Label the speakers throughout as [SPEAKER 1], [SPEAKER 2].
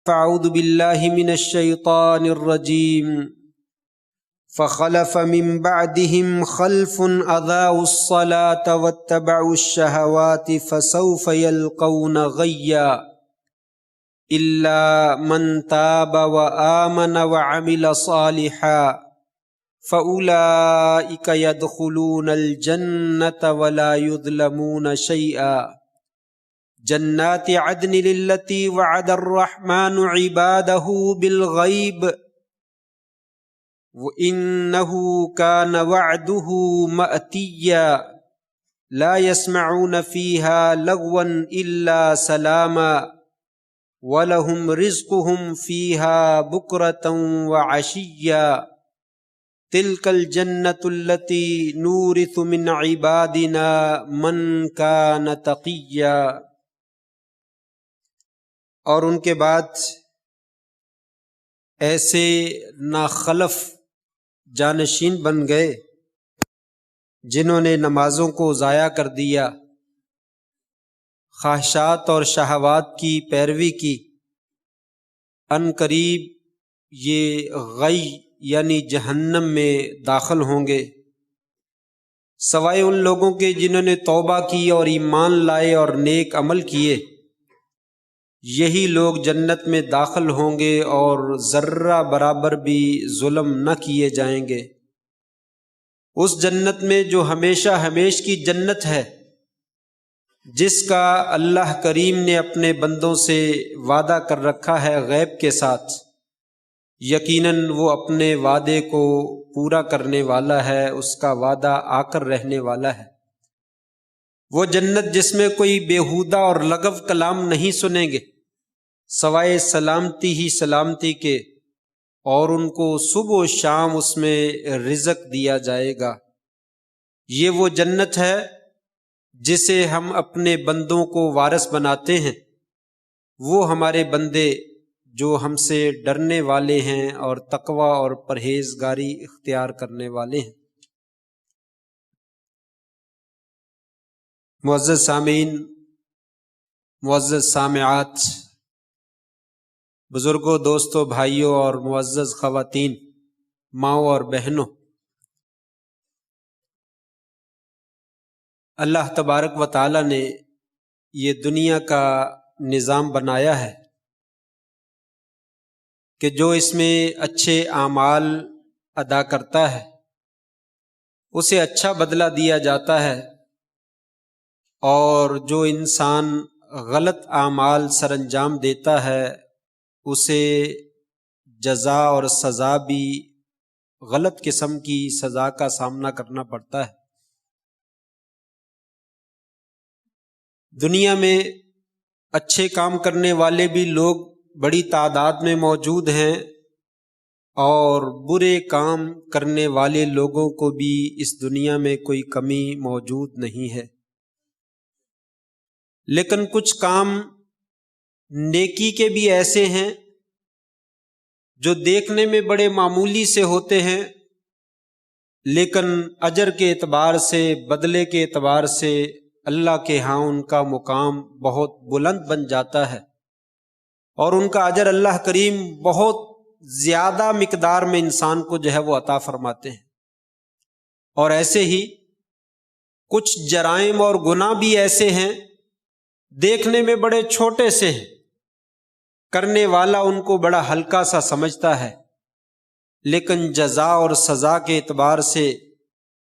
[SPEAKER 1] فاعوذ باللہ من الشیطان الرجیم فخلف من بعدهم خلف اضاعوا الصلاة واتبعوا الشہوات فسوف يلقون غیا الا من تاب وآمن وعمل صالحا فأولئك يدخلون الجنة ولا يظلمون شيئا جنات عدن التي وعد الرحمن عباده بالغيب وإنه كان وعده مأتيا لا يسمعون فيها لغوا إلا سلاما وَلَهُمْ رِزْقُهُمْ فِيهَا بُكْرَةً وَعَشِيًّا تِلْكَ الْجَنَّةُ الَّتِي نُورِثُ مِنْ عِبَادِنَا مَنْ كَانَ تَقِيًّا۔ اور ان کے بعد ایسے ناخلف جانشین بن گئے جنہوں نے نمازوں کو ضائع کر دیا، خواہشات اور شہوات کی پیروی کی، ان قریب یہ غی یعنی جہنم میں داخل ہوں گے، سوائے ان لوگوں کے جنہوں نے توبہ کی اور ایمان لائے اور نیک عمل کیے، یہی لوگ جنت میں داخل ہوں گے اور ذرہ برابر بھی ظلم نہ کیے جائیں گے۔ اس جنت میں جو ہمیشہ ہمیش کی جنت ہے، جس کا اللہ کریم نے اپنے بندوں سے وعدہ کر رکھا ہے غیب کے ساتھ، یقیناً وہ اپنے وعدے کو پورا کرنے والا ہے، اس کا وعدہ آ کر رہنے والا ہے۔ وہ جنت جس میں کوئی بیہودہ اور لغو کلام نہیں سنیں گے سوائے سلامتی ہی سلامتی کے، اور ان کو صبح و شام اس میں رزق دیا جائے گا۔ یہ وہ جنت ہے جسے ہم اپنے بندوں کو وارث بناتے ہیں، وہ ہمارے بندے جو ہم سے ڈرنے والے ہیں اور تقوی اور پرہیزگاری اختیار کرنے والے ہیں۔ معزز سامعین، معزز سامعات، بزرگوں، دوستوں، بھائیوں اور معزز خواتین، ماؤں اور بہنوں، اللہ تبارک و تعالی نے یہ دنیا کا نظام بنایا ہے کہ جو اس میں اچھے اعمال ادا کرتا ہے اسے اچھا بدلہ دیا جاتا ہے، اور جو انسان غلط اعمال سر انجام دیتا ہے اسے جزا اور سزا بھی غلط قسم کی سزا کا سامنا کرنا پڑتا ہے۔ دنیا میں اچھے کام کرنے والے بھی لوگ بڑی تعداد میں موجود ہیں، اور برے کام کرنے والے لوگوں کو بھی اس دنیا میں کوئی کمی موجود نہیں ہے۔ لیکن کچھ کام نیکی کے بھی ایسے ہیں جو دیکھنے میں بڑے معمولی سے ہوتے ہیں، لیکن اجر کے اعتبار سے، بدلے کے اعتبار سے اللہ کے ہاں ان کا مقام بہت بلند بن جاتا ہے، اور ان کا اجر اللہ کریم بہت زیادہ مقدار میں انسان کو جو ہے وہ عطا فرماتے ہیں۔ اور ایسے ہی کچھ جرائم اور گناہ بھی ایسے ہیں دیکھنے میں بڑے چھوٹے سے ہیں، کرنے والا ان کو بڑا ہلکا سا سمجھتا ہے، لیکن جزا اور سزا کے اعتبار سے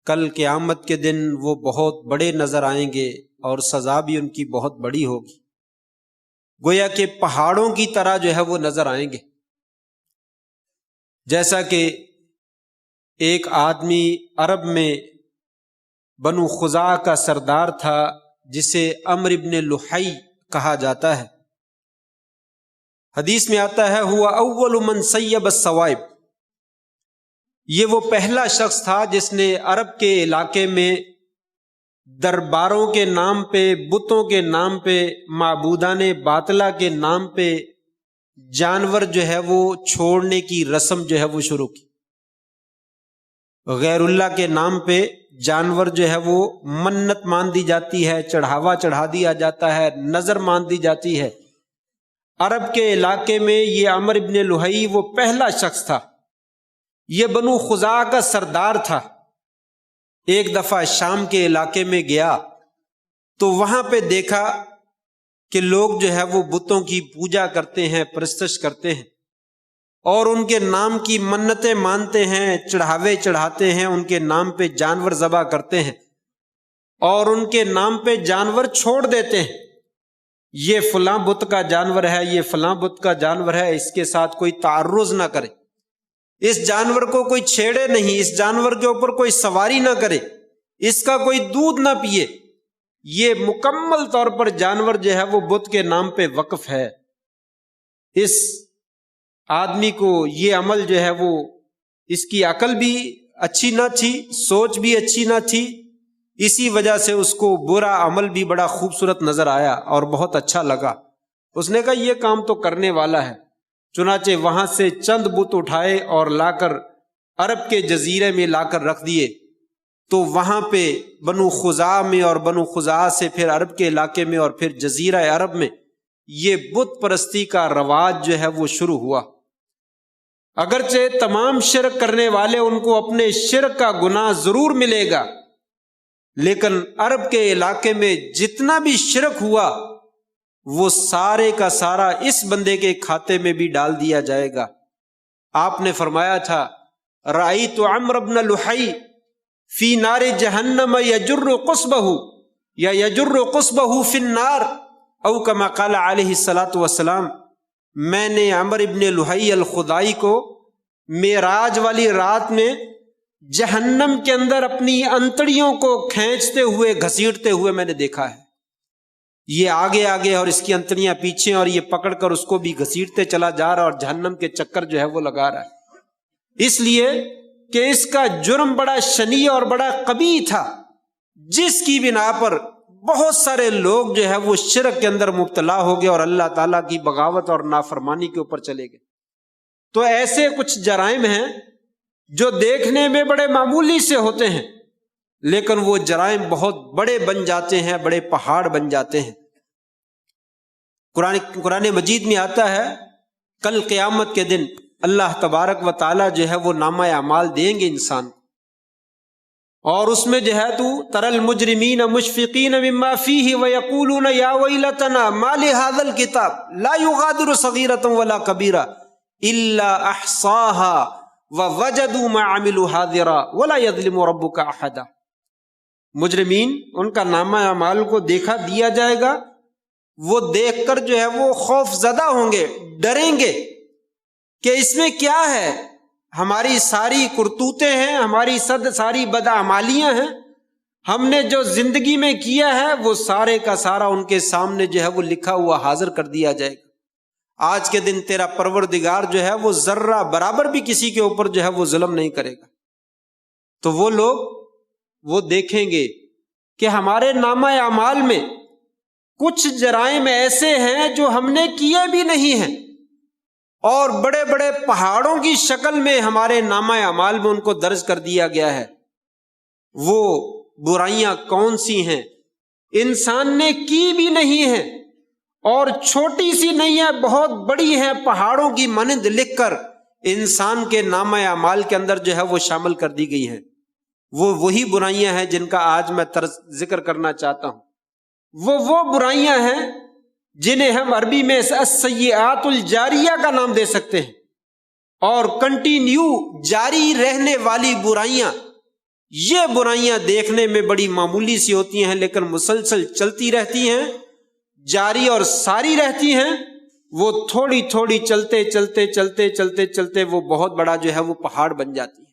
[SPEAKER 1] کل قیامت کے دن وہ بہت بڑے نظر آئیں گے، اور سزا بھی ان کی بہت بڑی ہوگی، گویا کہ پہاڑوں کی طرح جو ہے وہ نظر آئیں گے۔ جیسا کہ ایک آدمی عرب میں بنو خزاعہ کا سردار تھا جسے عمرو بن لحی کہا جاتا ہے۔ حدیث میں آتا ہے ہوا اول من سیب الصوائب، یہ وہ پہلا شخص تھا جس نے عرب کے علاقے میں درباروں کے نام پہ، بتوں کے نام پہ، معبودان باطلہ کے نام پہ جانور جو ہے وہ چھوڑنے کی رسم جو ہے وہ شروع کی۔ غیر اللہ کے نام پہ جانور جو ہے وہ منت مان دی جاتی ہے، چڑھاوا چڑھا دیا جاتا ہے، نظر مان دی جاتی ہے۔ عرب کے علاقے میں یہ عمرو ابن لحی وہ پہلا شخص تھا، یہ بنو خزاعہ کا سردار تھا۔ ایک دفعہ شام کے علاقے میں گیا تو وہاں پہ دیکھا کہ لوگ جو ہے وہ بتوں کی پوجا کرتے ہیں، پرستش کرتے ہیں، اور ان کے نام کی منتیں مانتے ہیں، چڑھاوے چڑھاتے ہیں، ان کے نام پہ جانور ذبح کرتے ہیں اور ان کے نام پہ جانور چھوڑ دیتے ہیں۔ یہ فلاں بت کا جانور ہے، یہ فلاں بت کا جانور ہے، اس کے ساتھ کوئی تعرض نہ کرے، اس جانور کو کوئی چھیڑے نہیں، اس جانور کے اوپر کوئی سواری نہ کرے، اس کا کوئی دودھ نہ پیے۔ یہ مکمل طور پر جانور جو ہے وہ بت کے نام پہ وقف ہے۔ اس آدمی کو یہ عمل جو ہے وہ، اس کی عقل بھی اچھی نہ تھی، سوچ بھی اچھی نہ تھی، اسی وجہ سے اس کو برا عمل بھی بڑا خوبصورت نظر آیا اور بہت اچھا لگا۔ اس نے کہا یہ کام تو کرنے والا ہے، چنانچہ وہاں سے چند بت اٹھائے اور لا کر عرب کے جزیرے میں لا کر رکھ دیے۔ تو وہاں پہ بنو خزاعہ میں اور بنو خزاعہ سے پھر عرب کے علاقے میں اور پھر جزیرہ عرب میں یہ بت پرستی کا رواج جو ہے وہ شروع ہوا۔ اگرچہ تمام شرک کرنے والے ان کو اپنے شرک کا گناہ ضرور ملے گا، لیکن عرب کے علاقے میں جتنا بھی شرک ہوا وہ سارے کا سارا اس بندے کے کھاتے میں بھی ڈال دیا جائے گا۔ آپ نے فرمایا تھا رأیت عمرو بن لحی فی نار جہنم یجر قصبہ یا یجر قصبہ فی النار او کما قال علیہ الصلاۃ والسلام، میں نے عمرو ابن لحی الخزاعی کو معراج والی رات میں جہنم کے اندر اپنی انتڑیوں کو کھینچتے ہوئے گھسیٹتے ہوئے میں نے دیکھا ہے۔ یہ آگے آگے اور اس کی انتڑیاں پیچھے، اور یہ پکڑ کر اس کو بھی گھسیٹتے چلا جا رہا اور جہنم کے چکر جو ہے وہ لگا رہا ہے، اس لیے کہ اس کا جرم بڑا شنیع اور بڑا قبیح تھا، جس کی بنا پر بہت سارے لوگ جو ہے وہ شرک کے اندر مبتلا ہو گئے اور اللہ تعالیٰ کی بغاوت اور نافرمانی کے اوپر چلے گئے۔ تو ایسے کچھ جرائم ہیں جو دیکھنے میں بڑے معمولی سے ہوتے ہیں، لیکن وہ جرائم بہت بڑے بن جاتے ہیں، بڑے پہاڑ بن جاتے ہیں۔ قرآن مجید میں آتا ہے کل قیامت کے دن اللہ تبارک و تعالیٰ جو ہے وہ نامہ اعمال دیں گے انسان کو، اور اس میں جو ہے تو تری المجرمین مشفقین مما فیہ ویقولون یا ویلتنا ما لہذا الکتاب لا یغادر صغیرۃ ولا کبیرۃ الا احصاها ووجدوا ما عملوا حاضرا ولا یظلم ربک احدا۔ مجرمین ان کا نامہ اعمال کو دیکھا دیا جائے گا، وہ دیکھ کر جو ہے وہ خوف زدہ ہوں گے، ڈریں گے کہ اس میں کیا ہے، ہماری ساری کرتوتیں ہیں، ہماری ساری بدعمالیاں ہیں، ہم نے جو زندگی میں کیا ہے وہ سارے کا سارا ان کے سامنے جو ہے وہ لکھا ہوا حاضر کر دیا جائے گا۔ آج کے دن تیرا پروردگار جو ہے وہ ذرہ برابر بھی کسی کے اوپر جو ہے وہ ظلم نہیں کرے گا۔ تو وہ لوگ وہ دیکھیں گے کہ ہمارے نامہ اعمال میں کچھ جرائم ایسے ہیں جو ہم نے کیے بھی نہیں ہیں، اور بڑے بڑے پہاڑوں کی شکل میں ہمارے نامہ اعمال میں ان کو درج کر دیا گیا ہے۔ وہ برائیاں کون سی ہیں؟ انسان نے کی بھی نہیں ہیں، اور چھوٹی سی نہیں ہے، بہت بڑی ہیں، پہاڑوں کی مانند لکھ کر انسان کے نامہ اعمال کے اندر جو ہے وہ شامل کر دی گئی ہیں۔ وہ وہی برائیاں ہیں جن کا آج میں ذکر کرنا چاہتا ہوں۔ وہ برائیاں ہیں جنہیں ہم عربی میں السیئات الجاریہ کا نام دے سکتے ہیں، اور کنٹینیو جاری رہنے والی برائیاں۔ یہ برائیاں دیکھنے میں بڑی معمولی سی ہوتی ہیں، لیکن مسلسل چلتی رہتی ہیں، جاری اور ساری رہتی ہیں۔ وہ تھوڑی تھوڑی چلتے چلتے چلتے چلتے چلتے وہ بہت بڑا جو ہے وہ پہاڑ بن جاتی ہے۔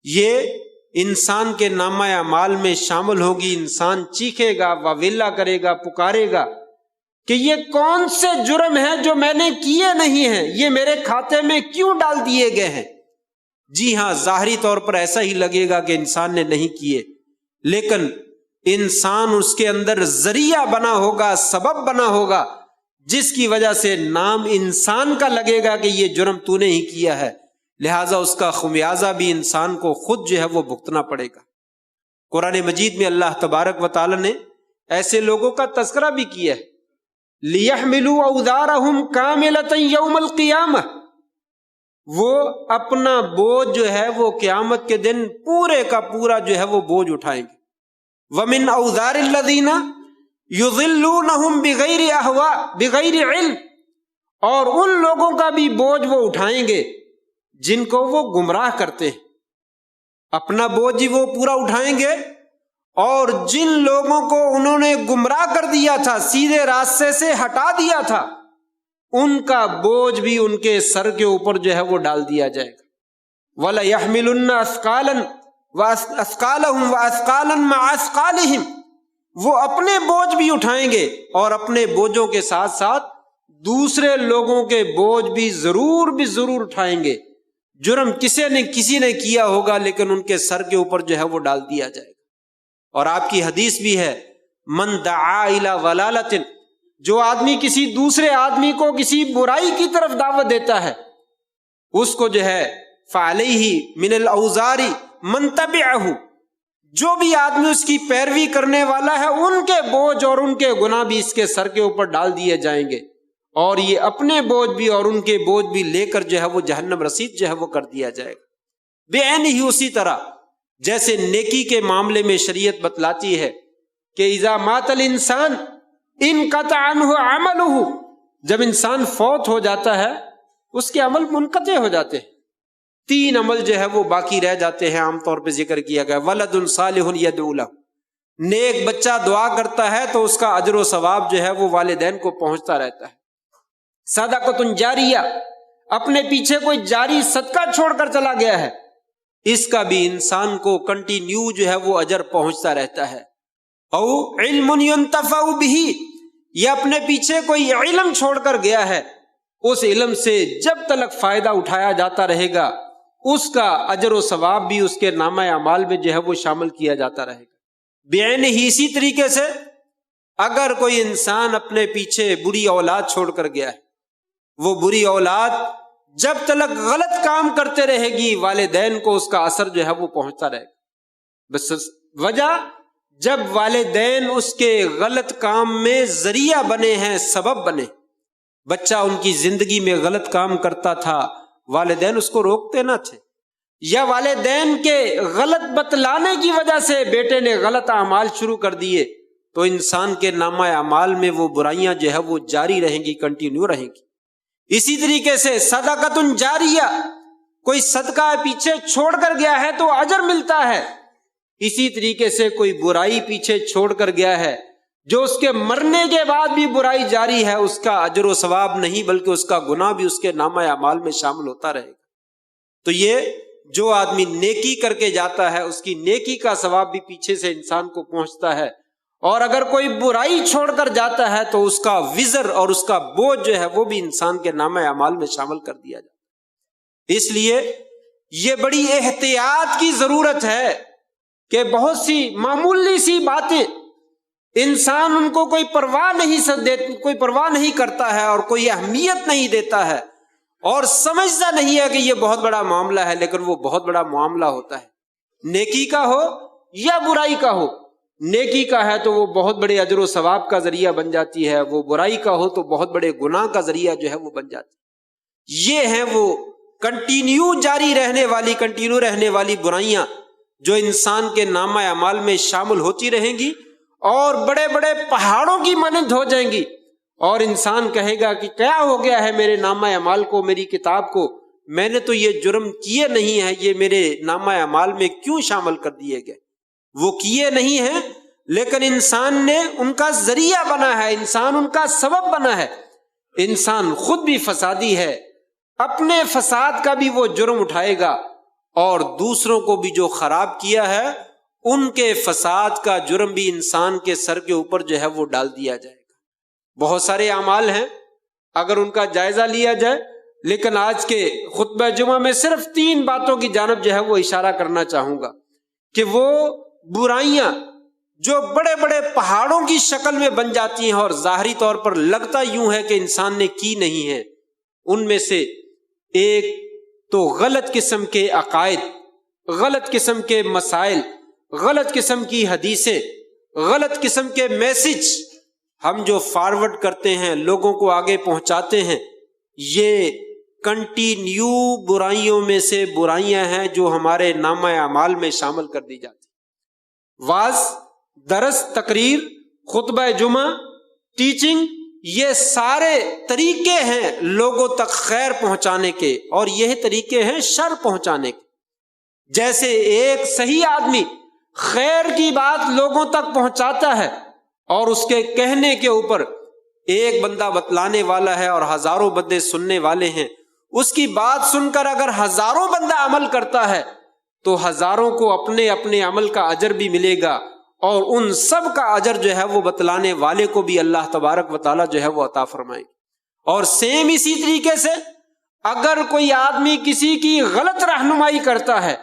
[SPEAKER 1] یہ انسان کے نامہ اعمال میں شامل ہوگی۔ انسان چیخے گا، واویلا کرے گا، پکارے گا کہ یہ کون سے جرم ہیں جو میں نے کیے نہیں ہیں، یہ میرے کھاتے میں کیوں ڈال دیے گئے ہیں۔ جی ہاں، ظاہری طور پر ایسا ہی لگے گا کہ انسان نے نہیں کیے، لیکن انسان اس کے اندر ذریعہ بنا ہوگا، سبب بنا ہوگا، جس کی وجہ سے نام انسان کا لگے گا کہ یہ جرم تو نے ہی کیا ہے، لہٰذا اس کا خمیازہ بھی انسان کو خود جو ہے وہ بھگتنا پڑے گا۔ قرآن مجید میں اللہ تبارک و تعالی نے ایسے لوگوں کا تذکرہ بھی کیا ہے لِيَحْمِلُوا أَوْزَارَهُمْ كَامِلَةً يَوْمَ الْقِيَامَةِ، وہ اپنا بوجھ جو ہے وہ قیامت کے دن پورے کا پورا جو ہے وہ بوجھ اٹھائیں گے. وَمِنْ أَوْزَارِ الَّذِينَ يُضِلُّونَهُمْ بِغَيْرِ عِلْمٍ، اور ان لوگوں کا بھی بوجھ وہ اٹھائیں گے جن کو وہ گمراہ کرتے ہیں. اپنا بوجھ ہی وہ پورا اٹھائیں گے، اور جن لوگوں کو انہوں نے گمراہ کر دیا تھا، سیدھے راستے سے ہٹا دیا تھا، ان کا بوجھ بھی ان کے سر کے اوپر جو ہے وہ ڈال دیا جائے گا. وَلَيَحْمِلُنَّ أَثْقَالَهُمْ وَأَثْقَالًا مَعَ أَثْقَالِهِمْ، وہ اپنے بوجھ بھی اٹھائیں گے اور اپنے بوجھوں کے ساتھ ساتھ دوسرے لوگوں کے بوجھ بھی ضرور اٹھائیں گے. جرم کسی نے کیا ہوگا لیکن ان کے سر کے اوپر جو ہے وہ ڈال دیا جائے گا. اور آپ کی حدیث بھی ہے، من دعا الی ضلالۃ، جو آدمی کسی دوسرے آدمی کو کسی برائی کی طرف دعوت دیتا ہے، اس کو جو ہے فعلیہ من الاوزار من تبعہ، جو بھی آدمی اس کی پیروی کرنے والا ہے ان کے بوجھ اور ان کے گناہ بھی اس کے سر کے اوپر ڈال دیے جائیں گے، اور یہ اپنے بوجھ بھی اور ان کے بوجھ بھی لے کر جو ہے وہ جہنم رسید جو ہے وہ کر دیا جائے گا. بعین ہی اسی طرح جیسے نیکی کے معاملے میں شریعت بتلاتی ہے کہ اذا مات الانسان انقطع عنہ عملہ، جب انسان فوت ہو جاتا ہے اس کے عمل منقطع ہو جاتے ہیں. 3 عمل جو ہے وہ باقی رہ جاتے ہیں، عام طور پہ ذکر کیا گیا. ولد صالح یدعو لہ، نیک بچہ دعا کرتا ہے تو اس کا اجر و ثواب جو ہے وہ والدین کو پہنچتا رہتا ہے. صدقۃ جاریہ، اپنے پیچھے کوئی جاری صدقہ چھوڑ کر چلا گیا ہے، اس کا بھی انسان کو کنٹینیو جو ہے وہ اجر پہنچتا رہتا ہے. او علم ينتفع به، یہ اپنے پیچھے کوئی علم چھوڑ کر گیا ہے، اس علم سے جب تک فائدہ اٹھایا جاتا رہے گا اس کا اجر و ثواب بھی اس کے نامہ اعمال میں جو ہے وہ شامل کیا جاتا رہے گا. بعین ہی اسی طریقے سے اگر کوئی انسان اپنے پیچھے بری اولاد چھوڑ کر گیا ہے، وہ بری اولاد جب تک غلط کام کرتے رہے گی والدین کو اس کا اثر جو ہے وہ پہنچتا رہے گا. بس وجہ جب والدین اس کے غلط کام میں ذریعہ بنے ہیں، سبب بنے، بچہ ان کی زندگی میں غلط کام کرتا تھا، والدین اس کو روکتے نہ تھے، یا والدین کے غلط بتلانے کی وجہ سے بیٹے نے غلط اعمال شروع کر دیے، تو انسان کے نامہ اعمال میں وہ برائیاں جو ہے وہ جاری رہیں گی، کنٹینیو رہیں گی. اسی طریقے سے صدقۃ جاریہ، کوئی صدقہ پیچھے چھوڑ کر گیا ہے تو اجر ملتا ہے. اسی طریقے سے کوئی برائی پیچھے چھوڑ کر گیا ہے جو اس کے مرنے کے بعد بھی برائی جاری ہے، اس کا اجر و ثواب نہیں بلکہ اس کا گناہ بھی اس کے نامہ اعمال میں شامل ہوتا رہے گا. تو یہ جو آدمی نیکی کر کے جاتا ہے اس کی نیکی کا ثواب بھی پیچھے سے انسان کو پہنچتا ہے، اور اگر کوئی برائی چھوڑ کر جاتا ہے تو اس کا وزر اور اس کا بوجھ جو ہے وہ بھی انسان کے نامہ اعمال میں شامل کر دیا جاتا ہے. اس لیے یہ بڑی احتیاط کی ضرورت ہے کہ بہت سی معمولی سی باتیں انسان ان کو کوئی پرواہ نہیں کرتا ہے اور کوئی اہمیت نہیں دیتا ہے اور سمجھتا نہیں ہے کہ یہ بہت بڑا معاملہ ہے، لیکن وہ بہت بڑا معاملہ ہوتا ہے. نیکی کا ہو یا برائی کا ہو، نیکی کا ہے تو وہ بہت بڑے اجر و ثواب کا ذریعہ بن جاتی ہے، وہ برائی کا ہو تو بہت بڑے گناہ کا ذریعہ جو ہے وہ بن جاتی ہے. یہ ہیں وہ کنٹینیو رہنے والی برائیاں جو انسان کے نامہ اعمال میں شامل ہوتی رہیں گی اور بڑے بڑے پہاڑوں کی مانند ہو جائیں گی، اور انسان کہے گا کہ کیا ہو گیا ہے میرے نامہ اعمال کو، میری کتاب کو، میں نے تو یہ جرم کیے نہیں ہے، یہ میرے نامہ اعمال میں کیوں شامل کر دیے گئے؟ وہ کیے نہیں ہیں لیکن انسان نے ان کا ذریعہ بنا ہے، انسان ان کا سبب بنا ہے. انسان خود بھی فسادی ہے، اپنے فساد کا بھی وہ جرم اٹھائے گا اور دوسروں کو بھی جو خراب کیا ہے ان کے فساد کا جرم بھی انسان کے سر کے اوپر جو ہے وہ ڈال دیا جائے گا. بہت سارے اعمال ہیں اگر ان کا جائزہ لیا جائے، لیکن آج کے خطبہ جمعہ میں صرف 3 باتوں کی جانب جو ہے وہ اشارہ کرنا چاہوں گا کہ وہ برائیاں جو بڑے بڑے پہاڑوں کی شکل میں بن جاتی ہیں اور ظاہری طور پر لگتا یوں ہے کہ انسان نے کی نہیں ہے، ان میں سے ایک تو غلط قسم کے عقائد، غلط قسم کے مسائل، غلط قسم کی حدیثیں، غلط قسم کے میسج ہم جو فارورڈ کرتے ہیں، لوگوں کو آگے پہنچاتے ہیں، یہ کنٹینیو برائیوں میں سے برائیاں ہیں جو ہمارے نامہ اعمال میں شامل کر دی جاتی۔ واعظ، درس، تقریر، خطبہ جمعہ، ٹیچنگ، یہ سارے طریقے ہیں لوگوں تک خیر پہنچانے کے، اور یہ طریقے ہیں شر پہنچانے کے۔ جیسے ایک صحیح آدمی خیر کی بات لوگوں تک پہنچاتا ہے اور اس کے کہنے کے اوپر ایک بندہ بتلانے والا ہے اور ہزاروں بندے سننے والے ہیں، اس کی بات سن کر اگر ہزاروں بندہ عمل کرتا ہے تو ہزاروں کو اپنے اپنے عمل کا اجر بھی ملے گا، اور ان سب کا اجر جو ہے وہ بتلانے والے کو بھی اللہ تبارک و تعالیٰ جو ہے وہ عطا فرمائے۔ اور سیم اسی طریقے سے اگر کوئی آدمی کسی کی غلط رہنمائی کرتا ہے،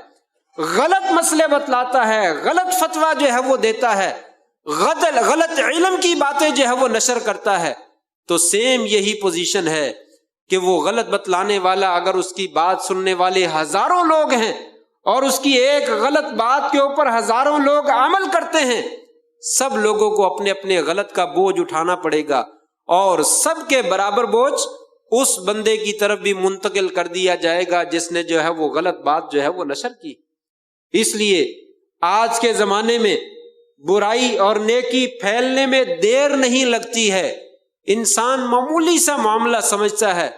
[SPEAKER 1] غلط مسئلے بتلاتا ہے، غلط فتویٰ جو ہے وہ دیتا ہے، غلط علم کی باتیں جو ہے وہ نشر کرتا ہے، تو سیم یہی پوزیشن ہے کہ وہ غلط بتلانے والا اگر اس کی بات سننے والے ہزاروں لوگ ہیں اور اس کی ایک غلط بات کے اوپر ہزاروں لوگ عمل کرتے ہیں، سب لوگوں کو اپنے اپنے غلط کا بوجھ اٹھانا پڑے گا، اور سب کے برابر بوجھ اس بندے کی طرف بھی منتقل کر دیا جائے گا جس نے جو ہے وہ غلط بات جو ہے وہ نشر کی۔ اس لیے آج کے زمانے میں برائی اور نیکی پھیلنے میں دیر نہیں لگتی ہے۔ انسان معمولی سا معاملہ سمجھتا ہے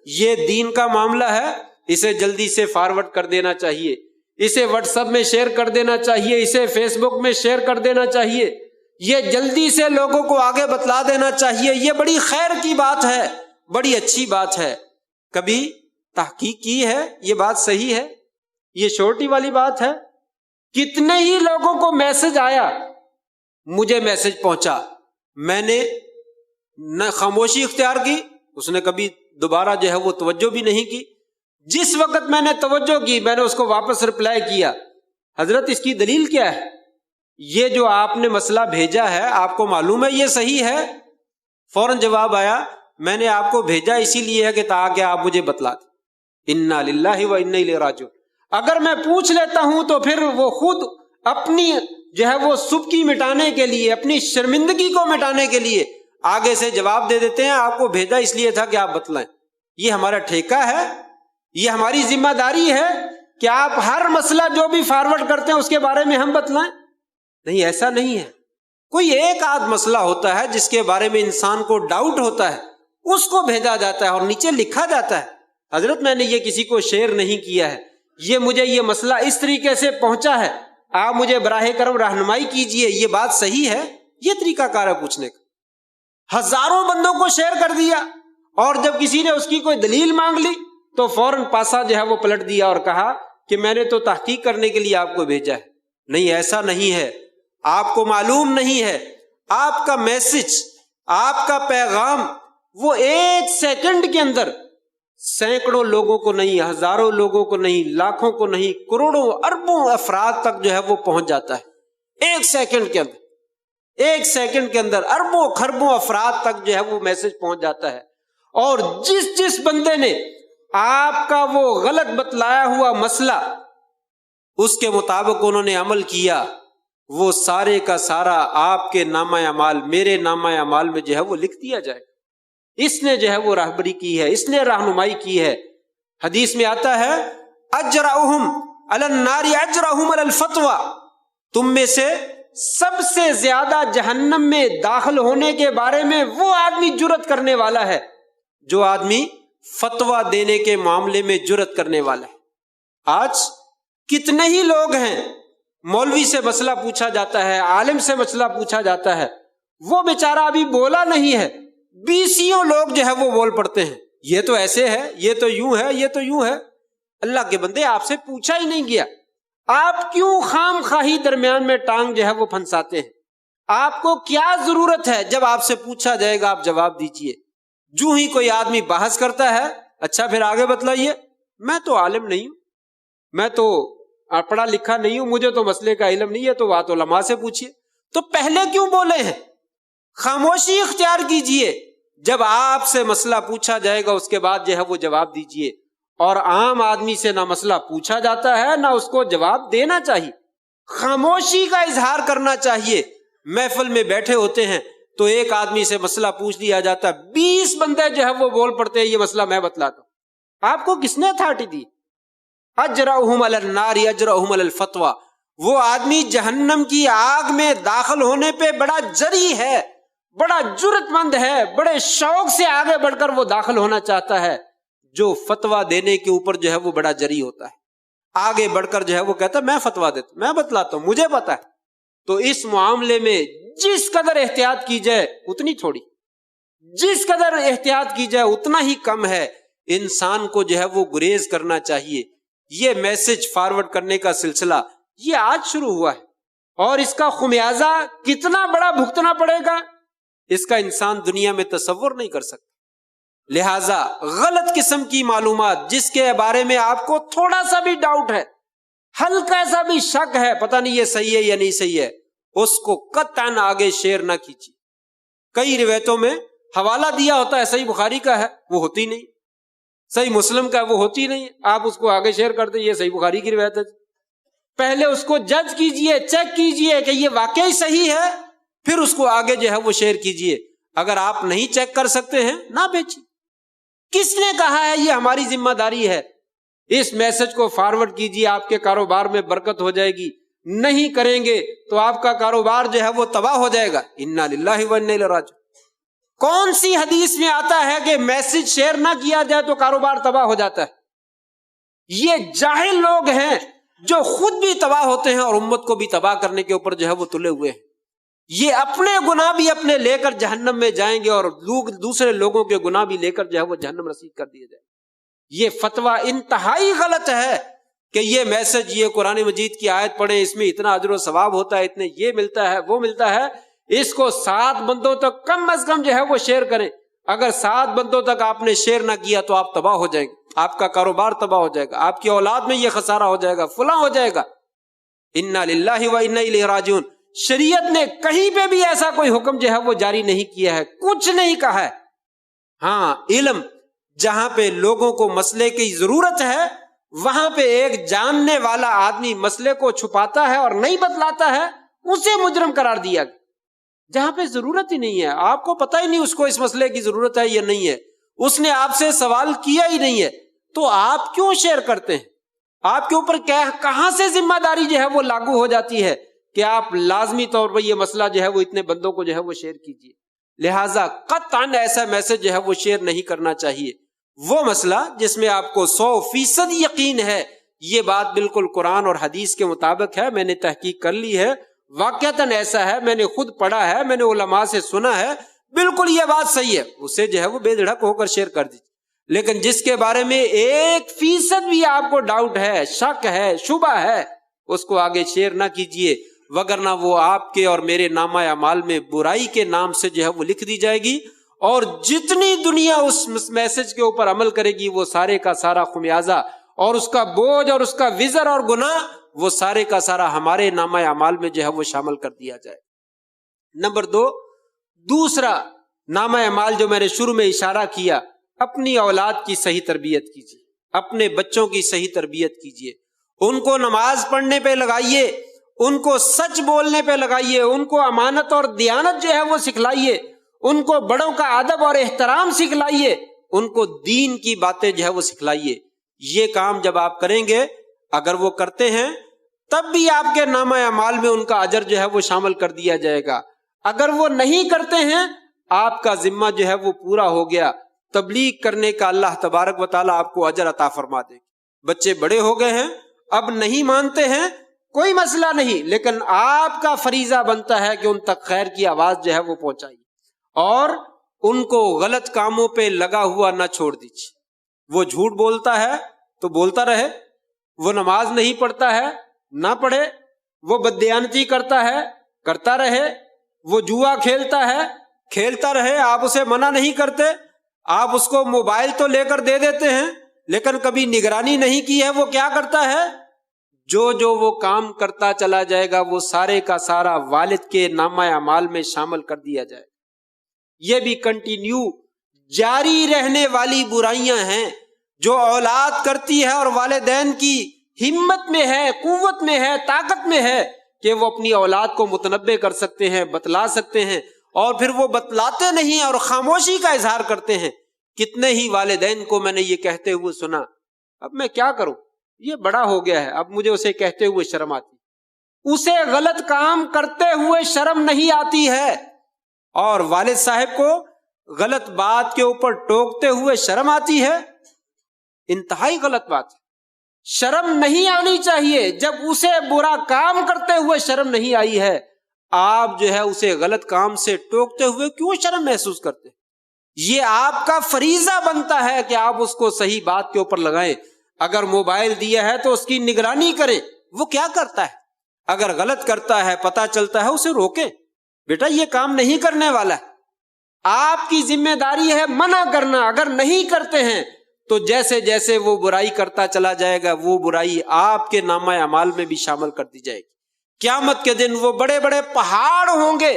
[SPEAKER 1] یہ دین کا معاملہ ہے، اسے جلدی سے فارورڈ کر دینا چاہیے، اسے واٹس ایپ میں شیئر کر دینا چاہیے، اسے فیس بک میں شیئر کر دینا چاہیے، یہ جلدی سے لوگوں کو آگے بتلا دینا چاہیے، یہ بڑی خیر کی بات ہے، بڑی اچھی بات ہے۔ کبھی تحقیق کی ہے یہ بات صحیح ہے؟ یہ چھوٹی والی بات ہے؟ کتنے ہی لوگوں کو میسج آیا، مجھے میسج پہنچا، میں نے نہ خاموشی اختیار کی، اس نے کبھی دوبارہ جو ہے وہ توجہ بھی نہیں کی، جس وقت میں نے توجہ کی میں نے اس کو واپس رپلائی کیا، حضرت اس کی دلیل کیا ہے؟ یہ جو آپ نے مسئلہ بھیجا ہے آپ کو معلوم ہے یہ صحیح ہے؟ فوراً جواب آیا، میں نے آپ کو بھیجا اسی لیے ہے کہ تاکہ آپ مجھے بتلا دیں۔ انا للہ و انا الیہ راجعون۔ اگر میں پوچھ لیتا ہوں تو پھر وہ خود اپنی جو ہے وہ سبکی مٹانے کے لیے، اپنی شرمندگی کو مٹانے کے لیے آگے سے جواب دے دیتے ہیں آپ کو بھیجا اس لیے تھا کہ آپ بتلائیں۔ یہ ہمارا ٹھیکہ ہے، یہ ہماری ذمہ داری ہے کہ آپ ہر مسئلہ جو بھی فارورڈ کرتے ہیں اس کے بارے میں ہم بتلائیں؟ نہیں، ایسا نہیں ہے۔ کوئی ایک آدھ مسئلہ ہوتا ہے جس کے بارے میں انسان کو ڈاؤٹ ہوتا ہے، اس کو بھیجا جاتا ہے اور نیچے لکھا جاتا ہے حضرت میں نے یہ کسی کو شیئر نہیں کیا ہے، یہ مجھے یہ مسئلہ اس طریقے سے پہنچا ہے، آپ مجھے براہ کرم رہنمائی کیجئے، یہ بات صحیح ہے؟ یہ طریقہ کار ہے پوچھنے کا۔ ہزاروں بندوں کو شیئر کر دیا، اور جب کسی نے اس کی کوئی دلیل مانگ لی تو فوراً پاسا جو ہے وہ پلٹ دیا اور کہا کہ میں نے تو تحقیق کرنے کے لیے آپ کو بھیجا ہے۔ نہیں، ایسا نہیں ہے، آپ کو معلوم نہیں ہے، آپ کا میسج، آپ کا پیغام وہ ایک سیکنڈ کے اندر سینکڑوں لوگوں کو نہیں، ہزاروں لوگوں کو نہیں، لاکھوں کو نہیں، کروڑوں اربوں افراد تک جو ہے وہ پہنچ جاتا ہے ایک سیکنڈ کے اندر۔ ایک سیکنڈ کے اندر اربوں خربوں افراد تک جو ہے وہ میسج پہنچ جاتا ہے، اور جس بندے نے آپ کا وہ غلط بتلایا ہوا مسئلہ اس کے مطابق انہوں نے عمل کیا، وہ سارے کا سارا آپ کے نامہ اعمال، میرے نامہ اعمال میں جو ہے وہ لکھ دیا جائے گا۔ اس نے جو ہے وہ راہبری کی ہے، اس نے رہنمائی کی ہے۔ حدیث میں آتا ہے اجرؤہم علی النار اجرؤہم علی الفتوی، تم میں سے سب سے زیادہ جہنم میں داخل ہونے کے بارے میں وہ آدمی جرأت کرنے والا ہے جو آدمی فتویٰ دینے کے معاملے میں جرأت کرنے والا ہے۔ آج کتنے ہی لوگ ہیں، مولوی سے مسئلہ پوچھا جاتا ہے، عالم سے مسئلہ پوچھا جاتا ہے، وہ بیچارہ ابھی بولا نہیں ہے، بیسیوں لوگ جو ہے وہ بول پڑتے ہیں، یہ تو ایسے ہے، یہ تو یوں ہے، یہ تو یوں ہے۔ اللہ کے بندے، آپ سے پوچھا ہی نہیں گیا، آپ کیوں خام خواہی درمیان میں ٹانگ جو ہے وہ پھنساتے ہیں؟ آپ کو کیا ضرورت ہے؟ جب آپ سے پوچھا جائے گا آپ جواب دیجئے۔ جو ہی کوئی آدمی بحث کرتا ہے، اچھا پھر آگے بتلائیے، میں تو عالم نہیں ہوں، میں تو پڑھا لکھا نہیں ہوں، مجھے تو مسئلے کا علم نہیں ہے، تو بات علماء سے پوچھیے۔ تو پہلے کیوں بولے ہیں؟ خاموشی اختیار کیجئے، جب آپ سے مسئلہ پوچھا جائے گا اس کے بعد جو ہے وہ جواب دیجئے۔ اور عام آدمی سے نہ مسئلہ پوچھا جاتا ہے نہ اس کو جواب دینا چاہیے، خاموشی کا اظہار کرنا چاہیے۔ محفل میں بیٹھے ہوتے ہیں، تو ایک آدمی سے مسئلہ پوچھ لیا جاتا ہے، 20 بندے جو ہے وہ بول پڑتے ہیں یہ مسئلہ میں بتلاتا ہوں۔ آپ کو کس نے اتھارٹی دی؟ اجرؤہم علی النار اجرؤہم علی الفتوی، وہ آدمی جہنم کی آگ میں داخل ہونے پہ بڑا جری ہے، بڑا جرت مند ہے، بڑے شوق سے آگے بڑھ کر وہ داخل ہونا چاہتا ہے، جو فتویٰ دینے کے اوپر جو ہے وہ بڑا جری ہوتا ہے، آگے بڑھ کر جو ہے وہ کہتا ہے میں فتویٰ دیتا ہوں، میں بتلاتا ہوں، مجھے پتا ہے۔ تو اس معاملے میں جس قدر احتیاط کی جائے اتنی تھوڑی، جس قدر احتیاط کی جائے اتنا ہی کم ہے۔ انسان کو جو ہے وہ گریز کرنا چاہیے۔ یہ میسج فارورڈ کرنے کا سلسلہ یہ آج شروع ہوا ہے، اور اس کا خمیازہ کتنا بڑا بھگتنا پڑے گا اس کا انسان دنیا میں تصور نہیں کر سکتا۔ لہٰذا غلط قسم کی معلومات جس کے بارے میں آپ کو تھوڑا سا بھی ڈاؤٹ ہے، ہلکا سا بھی شک ہے، پتہ نہیں یہ صحیح ہے یا نہیں صحیح ہے، اس کو قطعاً آگے شیئر نہ کیجیے۔ کئی روایتوں میں حوالہ دیا ہوتا ہے، صحیح بخاری کا ہے وہ ہوتی نہیں، صحیح مسلم کا ہے وہ ہوتی نہیں، آپ اس کو آگے شیئر کرتے یہ صحیح بخاری کی روایت ہے۔ پہلے اس کو جج کیجئے، چیک کیجئے کہ یہ واقعی صحیح ہے، پھر اس کو آگے جو ہے وہ شیئر کیجئے۔ اگر آپ نہیں چیک کر سکتے ہیں نہ بیچیے۔ کس نے کہا ہے یہ ہماری ذمہ داری ہے؟ اس میسج کو فارورڈ کیجئے، آپ کے کاروبار میں برکت ہو جائے گی۔ نہیں کریں گے تو آپ کا کاروبار جو ہے وہ تباہ ہو جائے گا۔ انا للہ و انا الیہ راجعون۔ کون سی حدیث میں آتا ہے کہ میسج شیئر نہ کیا جائے تو کاروبار تباہ ہو جاتا ہے؟ یہ جاہل لوگ ہیں جو خود بھی تباہ ہوتے ہیں اور امت کو بھی تباہ کرنے کے اوپر جو ہے وہ تلے ہوئے ہیں۔ یہ اپنے گناہ بھی اپنے لے کر جہنم میں جائیں گے، اور لوگ دوسرے لوگوں کے گناہ بھی لے کر جو ہے وہ جہنم رسید کر دیے جائیں گے۔ یہ فتویٰ انتہائی غلط ہے کہ یہ میسج، یہ قرآن مجید کی آیت پڑھیں، اس میں اتنا اجر و ثواب ہوتا ہے، اتنے یہ ملتا ہے وہ ملتا ہے، اس کو 7 بندوں تک کم از کم جو ہے وہ شیئر کریں۔ اگر 7 بندوں تک آپ نے شیئر نہ کیا تو آپ تباہ ہو جائیں گے، آپ کا کاروبار تباہ ہو جائے گا، آپ کی اولاد میں یہ خسارہ ہو جائے گا، فلاں ہو جائے گا۔ انا للہ و انا الیہ راجعون۔ شریعت نے کہیں پہ بھی ایسا کوئی حکم جو ہے وہ جاری نہیں کیا ہے، کچھ نہیں کہا ہے۔ ہاں، علم جہاں پہ لوگوں کو مسئلے کی ضرورت ہے وہاں پہ ایک جاننے والا آدمی مسئلے کو چھپاتا ہے اور نہیں بتلاتا ہے، اسے مجرم قرار دیا گیا۔ جہاں پہ ضرورت ہی نہیں ہے، آپ کو پتہ ہی نہیں اس کو اس مسئلے کی ضرورت ہے یا نہیں ہے، اس نے آپ سے سوال کیا ہی نہیں ہے، تو آپ کیوں شیئر کرتے ہیں؟ آپ کے اوپر کہاں سے ذمہ داری جو ہے وہ لاگو ہو جاتی ہے کہ آپ لازمی طور پر یہ مسئلہ جو ہے وہ اتنے بندوں کو جو ہے وہ شیئر کیجیے؟ لہٰذا قطعاً ایسا میسج جو ہے وہ شیئر نہیں کرنا چاہیے۔ وہ مسئلہ جس میں آپ کو 100% یقین ہے یہ بات بالکل قرآن اور حدیث کے مطابق ہے، میں نے تحقیق کر لی ہے، واقعتاً ایسا ہے، میں نے خود پڑھا ہے، میں نے علماء سے سنا ہے، بالکل یہ بات صحیح ہے، اسے جو ہے وہ بے دھڑک ہو کر شیئر کر دیجیے۔ لیکن جس کے بارے میں 1% بھی آپ کو ڈاؤٹ ہے، شک ہے، شبہ ہے، اس کو آگے شیئر نہ کیجیے، وگرنہ وہ آپ کے اور میرے نامہ اعمال میں برائی کے نام سے جو ہے وہ لکھ دی جائے گی، اور جتنی دنیا اس میسج کے اوپر عمل کرے گی وہ سارے کا سارا خمیازہ اور اس کا بوجھ اور اس کا وزر اور گناہ وہ سارے کا سارا ہمارے نامہ اعمال میں جو ہے وہ شامل کر دیا جائے۔ نمبر 2، دوسرا نامہ اعمال جو میں نے شروع میں اشارہ کیا، اپنی اولاد کی صحیح تربیت کیجیے، اپنے بچوں کی صحیح تربیت کیجیے، ان کو نماز پڑھنے پہ لگائیے، ان کو سچ بولنے پہ لگائیے، ان کو امانت اور دیانت جو ہے وہ سکھلائیے، ان کو بڑوں کا ادب اور احترام سکھلائیے، ان کو دین کی باتیں جو ہے وہ سکھلائیے۔ یہ کام جب آپ کریں گے، اگر وہ کرتے ہیں تب بھی آپ کے نامہ اعمال میں ان کا اجر جو ہے وہ شامل کر دیا جائے گا۔ اگر وہ نہیں کرتے ہیں آپ کا ذمہ جو ہے وہ پورا ہو گیا، تبلیغ کرنے کا اللہ تبارک و تعالیٰ آپ کو اجر عطا فرما دے گا۔ بچے بڑے ہو گئے ہیں، اب نہیں مانتے ہیں، کوئی مسئلہ نہیں، لیکن آپ کا فریضہ بنتا ہے کہ ان تک خیر کی آواز جو ہے وہ پہنچائیے، اور ان کو غلط کاموں پہ لگا ہوا نہ چھوڑ دیجیے۔ وہ جھوٹ بولتا ہے تو بولتا رہے، وہ نماز نہیں پڑھتا ہے نہ پڑھے، وہ بددیانتی کرتا ہے کرتا رہے، وہ جوا کھیلتا ہے کھیلتا رہے، آپ اسے منع نہیں کرتے، آپ اس کو موبائل تو لے کر دے دیتے ہیں لیکن کبھی نگرانی نہیں کی ہے وہ کیا کرتا ہے۔ جو وہ کام کرتا چلا جائے گا وہ سارے کا سارا والد کے نامہ اعمال میں شامل کر دیا جائے گا۔ یہ بھی کنٹینیو جاری رہنے والی برائیاں ہیں جو اولاد کرتی ہے، اور والدین کی ہمت میں ہے، قوت میں ہے، طاقت میں ہے کہ وہ اپنی اولاد کو متنبہ کر سکتے ہیں، بتلا سکتے ہیں، اور پھر وہ بتلاتے نہیں اور خاموشی کا اظہار کرتے ہیں. کتنے ہی والدین کو میں نے یہ کہتے ہوئے سنا، اب میں کیا کروں، یہ بڑا ہو گیا ہے، اب مجھے اسے کہتے ہوئے شرم آتی. اسے غلط کام کرتے ہوئے شرم نہیں آتی ہے، اور والد صاحب کو غلط بات کے اوپر ٹوکتے ہوئے شرم آتی ہے. انتہائی غلط بات ہے. شرم نہیں آنی چاہیے. جب اسے برا کام کرتے ہوئے شرم نہیں آئی ہے، آپ جو ہے اسے غلط کام سے ٹوکتے ہوئے کیوں شرم محسوس کرتے؟ یہ آپ کا فریضہ بنتا ہے کہ آپ اس کو صحیح بات کے اوپر لگائیں. اگر موبائل دیا ہے تو اس کی نگرانی کریں، وہ کیا کرتا ہے. اگر غلط کرتا ہے، پتہ چلتا ہے، اسے روکیں. بیٹا یہ کام نہیں کرنے والا ہے. آپ کی ذمہ داری ہے منع کرنا. اگر نہیں کرتے ہیں تو جیسے جیسے وہ برائی کرتا چلا جائے گا، وہ برائی آپ کے نامہ اعمال میں بھی شامل کر دی جائے گی. قیامت کے دن وہ بڑے بڑے پہاڑ ہوں گے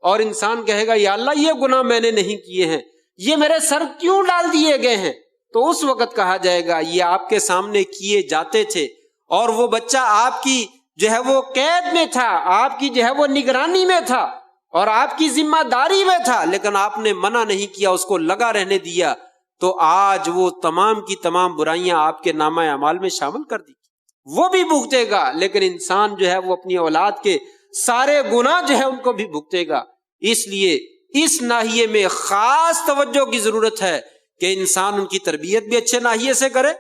[SPEAKER 1] اور انسان کہے گا یا اللہ یہ گناہ میں نے نہیں کیے ہیں، یہ میرے سر کیوں ڈال دیے گئے ہیں. تو اس وقت کہا جائے گا یہ آپ کے سامنے کیے جاتے تھے، اور وہ بچہ آپ کی جو ہے وہ قید میں تھا، آپ کی جو ہے وہ نگرانی میں تھا اور آپ کی ذمہ داری میں تھا، لیکن آپ نے منع نہیں کیا، اس کو لگا رہنے دیا. تو آج وہ تمام کی تمام برائیاں آپ کے نامہ اعمال میں شامل کر دی. وہ بھی بھگتے گا، لیکن انسان جو ہے وہ اپنی اولاد کے سارے گناہ جو ہے ان کو بھی بھگتے گا. اس لیے اس ناحیے میں خاص توجہ کی ضرورت ہے کہ انسان ان کی تربیت بھی اچھے ناحیے سے کرے،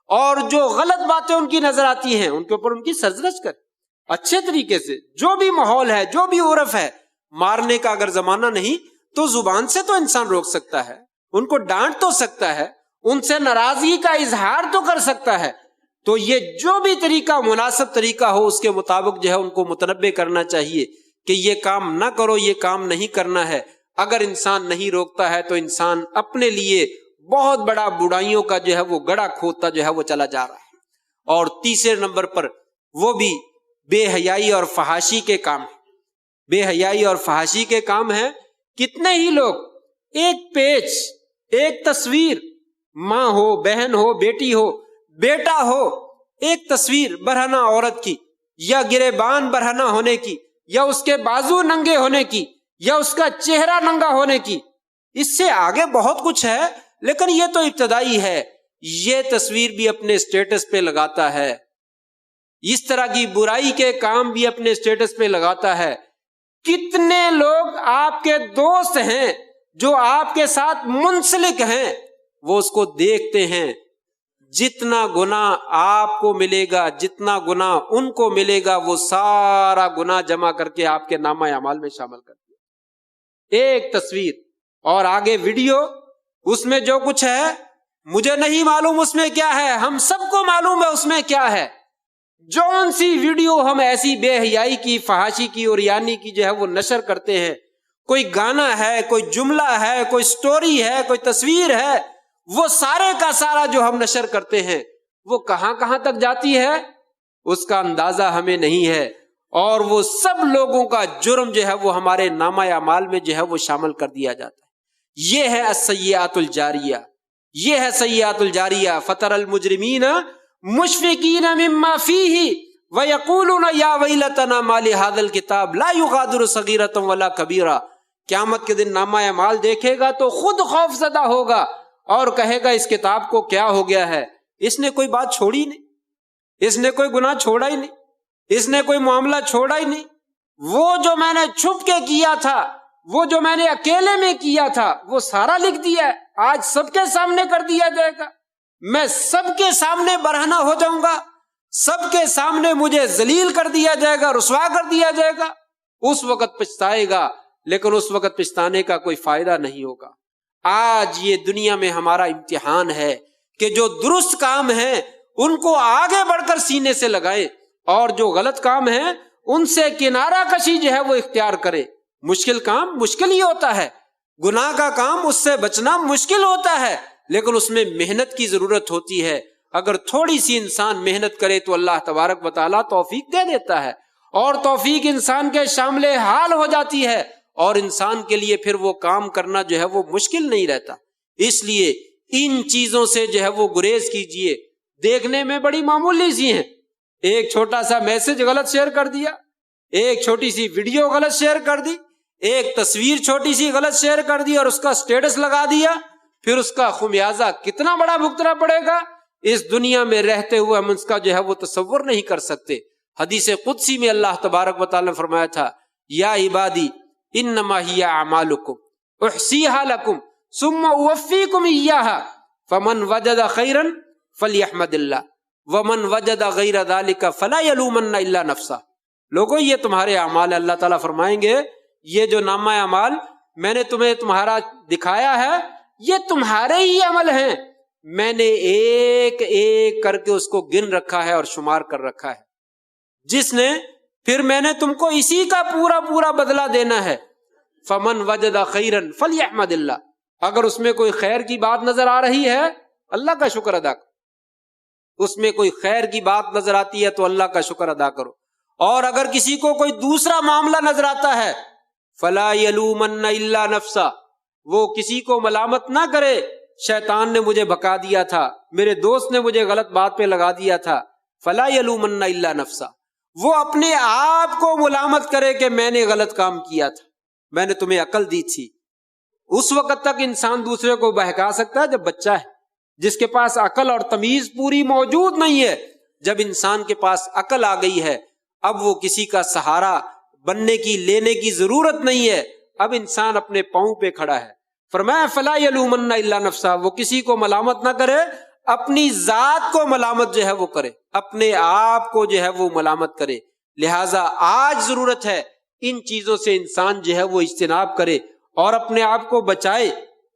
[SPEAKER 1] اور جو غلط باتیں ان کی نظر آتی ہیں ان کے اوپر ان کی سرزنش کرے اچھے طریقے سے. جو بھی ماحول ہے، جو بھی عرف ہے، مارنے کا اگر زمانہ نہیں تو زبان سے تو انسان روک سکتا ہے، ان کو ڈانٹ تو سکتا ہے، ان سے ناراضگی کا اظہار تو کر سکتا ہے. تو یہ جو بھی طریقہ مناسب طریقہ ہو اس کے مطابق جو ہے ان کو متنبع کرنا چاہیے کہ یہ کام نہ کرو، یہ کام نہیں کرنا ہے. اگر انسان نہیں روکتا ہے تو انسان اپنے لیے بہت بڑا برائیوں کا جو ہے وہ گڑھا کھودتا جو ہے وہ چلا جا رہا ہے. اور تیسرے نمبر پر وہ بھی بے حیائی اور فحاشی کے کام ہے. بے حیائی اور فحاشی کے کام ہیں. کتنے ہی لوگ ایک پیج، ایک تصویر، ماں ہو، بہن ہو، بیٹی ہو، بیٹا ہو، ایک تصویر برہنہ عورت کی یا گریبان برہنہ ہونے کی یا اس کے بازو ننگے ہونے کی یا اس کا چہرہ ننگا ہونے کی، اس سے آگے بہت کچھ ہے، لیکن یہ تو ابتدائی ہے. یہ تصویر بھی اپنے سٹیٹس پہ لگاتا ہے، اس طرح کی برائی کے کام بھی اپنے سٹیٹس پہ لگاتا ہے. کتنے لوگ آپ کے دوست ہیں جو آپ کے ساتھ منسلک ہیں، وہ اس کو دیکھتے ہیں. جتنا گناہ آپ کو ملے گا، جتنا گناہ ان کو ملے گا، وہ سارا گناہ جمع کر کے آپ کے نامہ اعمال میں شامل کر دیا. ایک تصویر اور آگے ویڈیو، اس میں جو کچھ ہے مجھے نہیں معلوم اس میں کیا ہے، ہم سب کو معلوم ہے اس میں کیا ہے. جون سی ویڈیو ہم ایسی بے حیائی کی، فحاشی کی اور یعنی کی جو ہے وہ نشر کرتے ہیں، کوئی گانا ہے، کوئی جملہ ہے، کوئی سٹوری ہے، کوئی تصویر ہے، وہ سارے کا سارا جو ہم نشر کرتے ہیں وہ کہاں کہاں تک جاتی ہے اس کا اندازہ ہمیں نہیں ہے. اور وہ سب لوگوں کا جرم جو ہے وہ ہمارے نامہ اعمال میں جو ہے وہ شامل کر دیا جاتا ہے. یہ ہے السیئات الجاریہ، یہ ہے سیئات الجاریہ. فَتَرَى الْمُجْرِمِينَ مُشْفِقِينَ مِمَّا فِيهِ وَيَقُولُونَ يَا وَيْلَتَنَا مَا لِهَذَا الْكِتَابِ لَا يُغَادِرُ صَغِيرَةً وَلَا كَبِيرًا. قیامت کے دن نامہ اعمال دیکھے گا تو خود خوف زدہ ہوگا اور کہے گا اس کتاب کو کیا ہو گیا ہے، اس نے کوئی بات چھوڑی نہیں، اس نے کوئی گناہ چھوڑا ہی نہیں، اس نے کوئی معاملہ چھوڑا ہی نہیں. وہ جو میں نے چھپ کے کیا تھا، وہ جو میں نے اکیلے میں کیا تھا، وہ سارا لکھ دیا ہے، آج سب کے سامنے کر دیا جائے گا. میں سب کے سامنے برہنہ ہو جاؤں گا، سب کے سامنے مجھے ذلیل کر دیا جائے گا، رسوا کر دیا جائے گا. اس وقت پچھتائے گا، لیکن اس وقت پچھتانے کا کوئی فائدہ نہیں ہوگا. آج یہ دنیا میں ہمارا امتحان ہے کہ جو درست کام ہیں ان کو آگے بڑھ کر سینے سے لگائیں، اور جو غلط کام ہیں ان سے کنارہ کشی جو ہے وہ اختیار کرے. مشکل کام مشکل ہی ہوتا ہے، گناہ کا کام اس سے بچنا مشکل ہوتا ہے، لیکن اس میں محنت کی ضرورت ہوتی ہے. اگر تھوڑی سی انسان محنت کرے تو اللہ تبارک و تعالیٰ توفیق دے دیتا ہے، اور توفیق انسان کے شامل حال ہو جاتی ہے، اور انسان کے لیے پھر وہ کام کرنا جو ہے وہ مشکل نہیں رہتا. اس لیے ان چیزوں سے جو ہے وہ گریز کیجئے. دیکھنے میں بڑی معمولی سی ہیں، ایک چھوٹا سا میسج غلط شیئر کر دیا، ایک چھوٹی سی ویڈیو غلط شیئر کر دی، ایک تصویر چھوٹی سی غلط شیئر کر دی اور اس کا سٹیٹس لگا دیا، پھر اس کا خمیازہ کتنا بڑا بھگتنا پڑے گا، اس دنیا میں رہتے ہوئے ہم اس کا جو ہے وہ تصور نہیں کر سکتے۔ حدیث قدسی میں اللہ تبارک و تعالی نے فرمایا تھا، یا عبادی انما ہی اعمالکم احصیھا لکم ثم اوفیکم ایھا فمن وجد خیرا فلیحمد اللہ ومن وجد غیر ذلک فلا یلومن الا نفسہ۔ لوگوں یہ تمہارے اعمال، اللہ تعالیٰ فرمائیں گے یہ جو نامہ اعمال میں نے تمہیں تمہارا دکھایا ہے یہ تمہارے ہی عمل ہیں، میں نے ایک ایک کر کے اس کو گن رکھا ہے اور شمار کر رکھا ہے، جس نے پھر میں نے تم کو اسی کا پورا پورا بدلہ دینا ہے۔ فمن وجد خیرا فلیحمد اللہ، اگر اس میں کوئی خیر کی بات نظر آ رہی ہے اللہ کا شکر ادا کرو، اس میں کوئی خیر کی بات نظر آتی ہے تو اللہ کا شکر ادا کرو، اور اگر کسی کو کوئی دوسرا معاملہ نظر آتا ہے فلا یلومن الا نفسہ، وہ کسی کو ملامت نہ کرے، شیطان نے مجھے بھکا دیا تھا، میرے دوست نے مجھے غلط بات پہ لگا دیا تھا، فلا یلومن الا نفسہ، وہ اپنے آپ کو ملامت کرے کہ میں نے غلط کام کیا تھا، میں نے تمہیں عقل دی تھی۔ اس وقت تک انسان دوسرے کو بہکا سکتا ہے جب بچہ ہے، جس کے پاس عقل اور تمیز پوری موجود نہیں ہے۔ جب انسان کے پاس عقل آ گئی ہے، اب وہ کسی کا سہارا بننے کی لینے کی ضرورت نہیں ہے، اب انسان اپنے پاؤں پہ کھڑا ہے۔ فرمایا فلا یلومن الا نفسہ، وہ کسی کو ملامت نہ کرے، اپنی ذات کو ملامت جو ہے وہ کرے، اپنے آپ کو جو ہے وہ ملامت کرے۔ لہٰذا آج ضرورت ہے ان چیزوں سے انسان جو ہے وہ اجتناب کرے اور اپنے آپ کو بچائے۔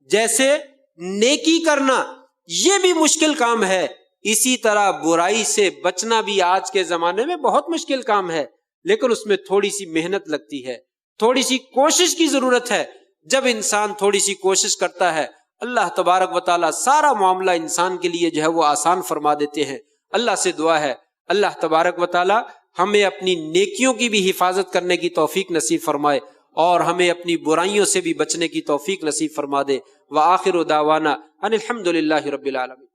[SPEAKER 1] جیسے نیکی کرنا یہ بھی مشکل کام ہے، اسی طرح برائی سے بچنا بھی آج کے زمانے میں بہت مشکل کام ہے، لیکن اس میں تھوڑی سی محنت لگتی ہے، تھوڑی سی کوشش کی ضرورت ہے۔ جب انسان تھوڑی سی کوشش کرتا ہے اللہ تبارک و تعالیٰ سارا معاملہ انسان کے لیے جو ہے وہ آسان فرما دیتے ہیں۔ اللہ سے دعا ہے اللہ تبارک و تعالیٰ ہمیں اپنی نیکیوں کی بھی حفاظت کرنے کی توفیق نصیب فرمائے اور ہمیں اپنی برائیوں سے بھی بچنے کی توفیق نصیب فرما دے۔ وآخر دعوانا ان الحمد للہ رب العالمین۔